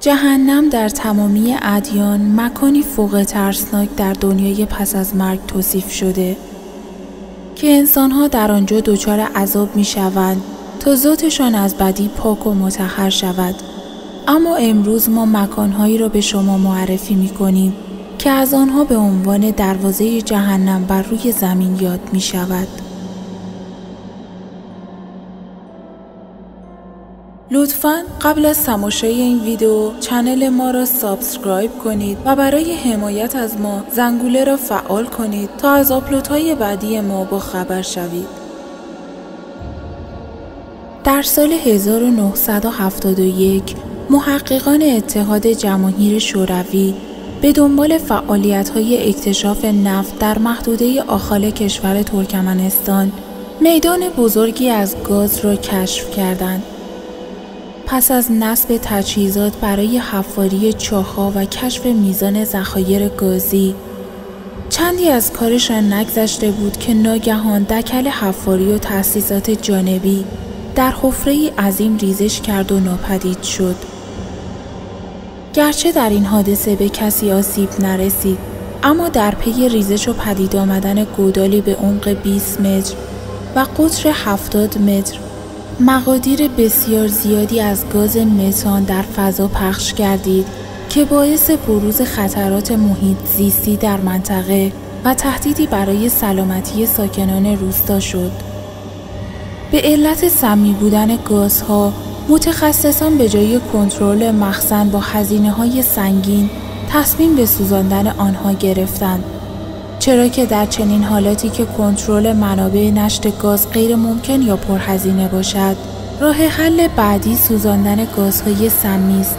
جهنم در تمامی ادیان مکانی فوق ترسناک در دنیای پس از مرگ توصیف شده که انسانها در آنجا دچار عذاب می شوند تا ذاتشان از بدی پاک و مطهر شود. اما امروز ما مکانهایی را به شما معرفی می کنیم که از آنها به عنوان دروازه جهنم بر روی زمین یاد می شود. لطفاً قبل از تماشای این ویدیو کانال ما را سابسکرایب کنید و برای حمایت از ما زنگوله را فعال کنید تا از آپلودهای بعدی ما با خبر شوید. در سال 1971 محققان اتحاد جماهیر شوروی به دنبال فعالیت‌های اکتشاف نفت در محدوده آخال کشور ترکمنستان میدان بزرگی از گاز را کشف کردند. پس از نصب تجهیزات برای حفاری چاه‌ها و کشف میزان ذخایر گازی، چندی از کارشان نگذشته بود که ناگهان دکل حفاری و تأسیسات جانبی در حفره‌ای عظیم ریزش کرد و ناپدید شد. گرچه در این حادثه به کسی آسیب نرسید، اما در پی ریزش و پدید آمدن گودالی به عمق 20 متر و قطر 70 متر، مقادیر بسیار زیادی از گاز متان در فضا پخش گردید که باعث بروز خطرات محیط زیستی در منطقه و تهدیدی برای سلامتی ساکنان روستا شد. به علت سمی بودن گازها، متخصصان به جای کنترل مخزن با هزینه‌های سنگین تصمیم به سوزاندن آنها گرفتند، چرا که در چنین حالاتی که کنترل منابع نشت گاز غیر ممکن یا پرهزینه باشد، راه حل بعدی سوزاندن گازهای سمی است.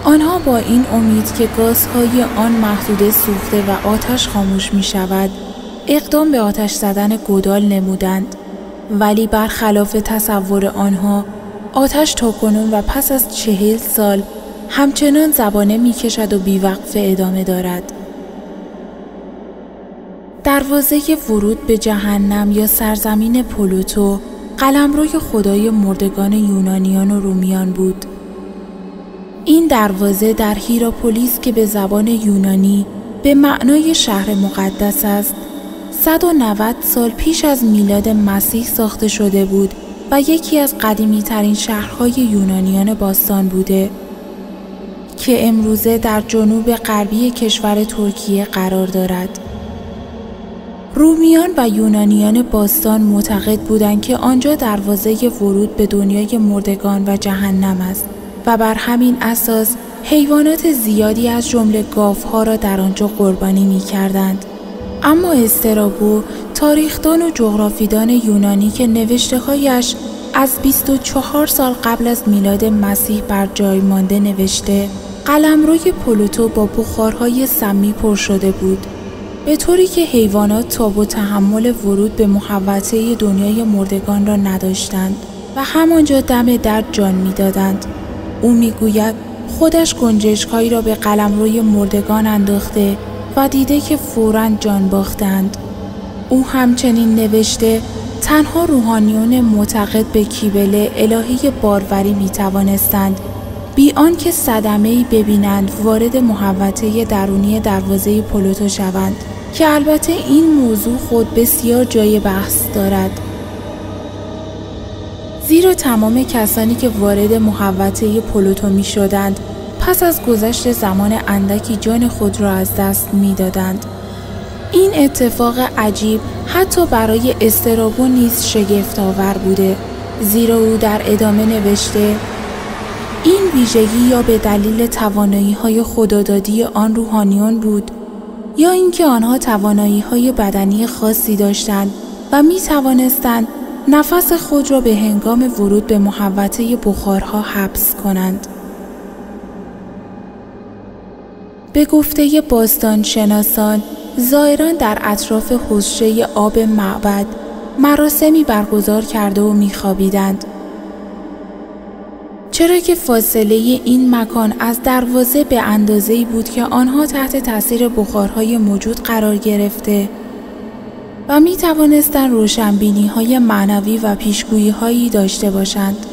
آنها با این امید که گازهای آن محدوده سوخته و آتش خاموش می شود، اقدام به آتش زدن گودال نمودند، ولی برخلاف تصور آنها، آتش تاکنون و پس از 40 سال همچنان زبانه می کشد و بیوقفه ادامه دارد. دروازه ورود به جهنم یا سرزمین پلوتو قلمروی خدای مردگان یونانیان و رومیان بود. این دروازه در هیراپولیس که به زبان یونانی به معنای شهر مقدس است، 190 سال پیش از میلاد مسیح ساخته شده بود و یکی از قدیمی ترین شهرهای یونانیان باستان بوده که امروزه در جنوب غربی کشور ترکیه قرار دارد. رومیان و یونانیان باستان معتقد بودند که آنجا دروازه ورود به دنیای مردگان و جهنم است و بر همین اساس حیوانات زیادی از جمله گاوها را در آنجا قربانی می‌کردند. اما استرابو، تاریخدان و جغرافیدان یونانی که نوشته‌هایش از 24 سال قبل از میلاد مسیح بر جای مانده نوشته، قلمروی پلوتو با بخارهای سمی پر شده بود، به طوری که حیوانات تاب و تحمل ورود به محوطه دنیای مردگان را نداشتند و همانجا دم در جان می‌دادند. او می‌گوید خودش گنجشک‌هایی را به قلمروی مردگان انداخته و دیده که فوراً جان باختند. او همچنین نوشته تنها روحانیون معتقد به کیبله الهی باروری می‌توانستند بی آنکه صدمه‌ای ببینند وارد محوطه درونی دروازه پلوتو شوند، که البته این موضوع خود بسیار جای بحث دارد، زیرا تمام کسانی که وارد محوطه پلوتو می شدند پس از گذشت زمان اندکی جان خود را از دست می دادند. این اتفاق عجیب حتی برای استرابو نیز شگفت‌آور بوده، زیرا او در ادامه نوشته این ویژگی یا به دلیل توانایی‌های خدادادی آن روحانیون بود یا اینکه آنها توانایی‌های بدنی خاصی داشتند و می‌توانستند نفس خود را به هنگام ورود به محوطه بخارها حبس کنند. به گفته باستانشناسان، زائران در اطراف حوضچه آب معبد مراسمی برگزار کرده و می‌خوابیدند، چرا که فاصله این مکان از دروازه به اندازه‌ای بود که آنها تحت تاثیر بخارهای موجود قرار گرفته و می توانستند روشنبینی‌های معنوی و پیشگویی‌هایی داشته باشند.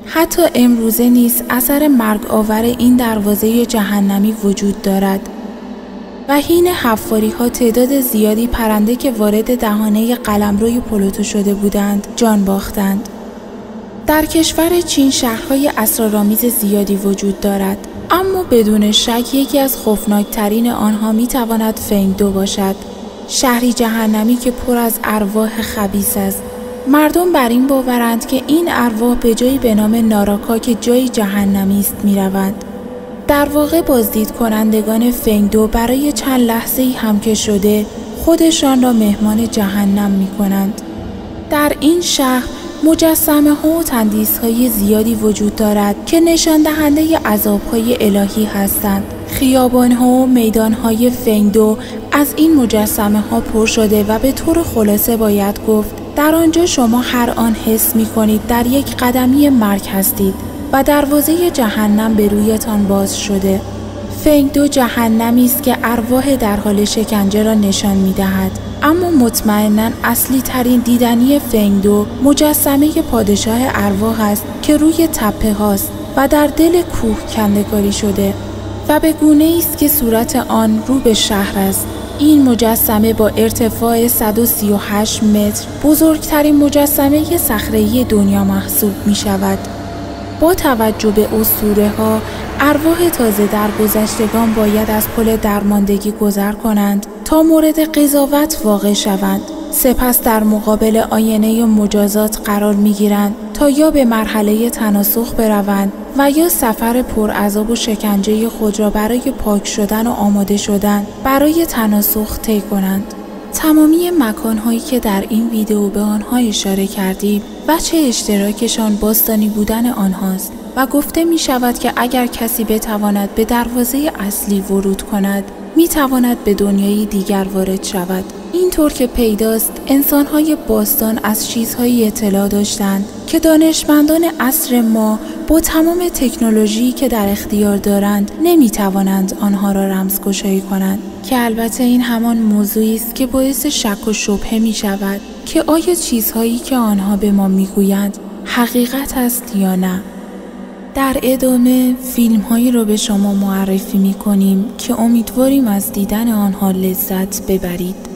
حتی امروزه نیز اثر مرگ آور این دروازه جهنمی وجود دارد و حین حفاری‌ها تعداد زیادی پرنده که وارد دهانه قلمروی پلوتو شده بودند جان باختند. در کشور چین شهرهای اسرارآمیز زیادی وجود دارد، اما بدون شک یکی از خوفناکترین آنها میتواند فنگ-دو باشد، شهری جهنمی که پر از ارواح خبیث است. مردم بر این باورند که این ارواح به جایی به نام ناراکا که جایی جهنمی است میروند. در واقع بازدید کنندگان فنگ-دو برای چند لحظه هم که شده خودشان را مهمان جهنم می کنند. در این شهر مجسمه ها و تندیس های زیادی وجود دارد که نشان دهنده عذاب های الهی هستند. خیابان ها و میدان های فنگ-دو از این مجسمه ها پر شده و به طور خلاصه باید گفت در آنجا شما هر آن حس می کنید در یک قدمی مرگ هستید و دروازه جهنم به رویتان باز شده. فنگ-دو جهنمی است که ارواح در حال شکنجه را نشان می دهد. اما مطمئناً اصلی ترین دیدنی فنگ-دو مجسمه پادشاه ارواح است که روی تپه هاست و در دل کوه کنده‌کاری شده و به گونه‌ای است که صورت آن رو به شهر است. این مجسمه با ارتفاع 138 متر بزرگترین مجسمه صخره‌ای دنیا محسوب می شود. با توجه به اسطوره‌ها، ارواح تازه درگذشتگان باید از پل درماندگی گذر کنند تا مورد قضاوت واقع شوند. سپس در مقابل آینه مجازات قرار می‌گیرند تا یا به مرحله تناسخ بروند و یا سفر پرعذاب و شکنجه خود را برای پاک شدن و آماده شدن برای تناسخ طی کنند. تمامی مکان‌هایی که در این ویدیو به آنها اشاره کردیم وجه اشتراکشان باستانی بودن آنهاست و گفته می شود که اگر کسی بتواند به دروازه اصلی ورود کند می تواند به دنیای دیگر وارد شود. اینطور که پیداست انسان‌های باستان از چیزهایی اطلاع داشتند که دانشمندان عصر ما با تمام تکنولوژی که در اختیار دارند نمی توانند آنها را رمزگشایی کنند، که البته این همان موضوعی است که باعث شک و شبهه می شود که آیا چیزهایی که آنها به ما می گویند حقیقت است یا نه. در ادامه فیلم هایی را به شما معرفی می کنیم که امیدواریم از دیدن آنها لذت ببرید.